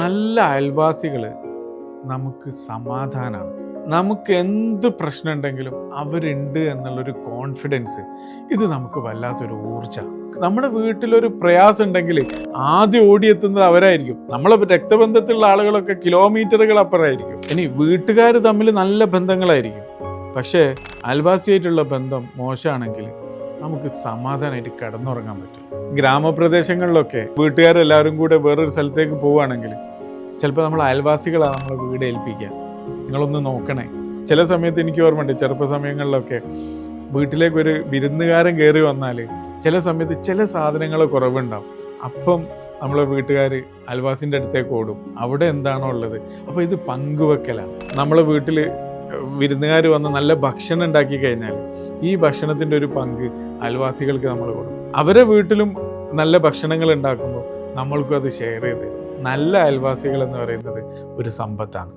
നല്ല അയൽവാസികൾ നമുക്ക് സമാധാനമാണ്. നമുക്ക് എന്ത് പ്രശ്നം ഉണ്ടെങ്കിലും അവരുണ്ട് എന്നുള്ളൊരു കോൺഫിഡൻസ്, ഇത് നമുക്ക് വല്ലാത്തൊരു ഊർജ്ജ. നമ്മുടെ വീട്ടിലൊരു പ്രയാസം ഉണ്ടെങ്കിൽ ആദ്യം ഓടിയെത്തുന്നത് അവരായിരിക്കും. നമ്മളെ രക്തബന്ധത്തിലുള്ള ആളുകളൊക്കെ കിലോമീറ്ററുകൾ അപ്പുറമായിരിക്കും. ഇനി വീട്ടുകാർ തമ്മിൽ നല്ല ബന്ധങ്ങളായിരിക്കും, പക്ഷേ അയൽവാസിയായിട്ടുള്ള ബന്ധം മോശമാണെങ്കിൽ നമുക്ക് സമാധാനമായിട്ട് കിടന്നുറങ്ങാൻ പറ്റും. ഗ്രാമപ്രദേശങ്ങളിലൊക്കെ വീട്ടുകാരെല്ലാവരും കൂടെ വേറൊരു സ്ഥലത്തേക്ക് പോവുകയാണെങ്കിൽ ചിലപ്പോൾ നമ്മൾ അയൽവാസികളാണ് നമ്മളെ വീട് ഏൽപ്പിക്കുക. നിങ്ങളൊന്ന് നോക്കണേ. ചില സമയത്ത് എനിക്ക് ഓർമ്മയുണ്ട്, ചെറുപ്പ സമയങ്ങളിലൊക്കെ വീട്ടിലേക്കൊരു വിരുന്നുകാരൻ കയറി വന്നാൽ ചില സമയത്ത് ചില സാധനങ്ങൾ കുറവുണ്ടാവും. അപ്പം നമ്മളെ വീട്ടുകാർ അയൽവാസിൻ്റെ അടുത്തേക്ക് ഓടും, അവിടെ എന്താണോ ഉള്ളത്. അപ്പോൾ ഇത് പങ്കുവെക്കലാണ്. നമ്മളെ വീട്ടിൽ വിരുന്നുകാർ വന്ന് നല്ല ഭക്ഷണം ഉണ്ടാക്കി കഴിഞ്ഞാൽ ഈ ഭക്ഷണത്തിൻ്റെ ഒരു പങ്ക് അയൽവാസികൾക്ക് നമ്മൾ കൊടുക്കും. അവരെ വീട്ടിലും നല്ല ഭക്ഷണങ്ങൾ ഉണ്ടാക്കുമ്പോൾ നമ്മൾക്കും അത് ഷെയർ ചെയ്ത്. നല്ല അയൽവാസികൾ എന്ന് പറയുന്നത് ഒരു സമ്പത്താണ്.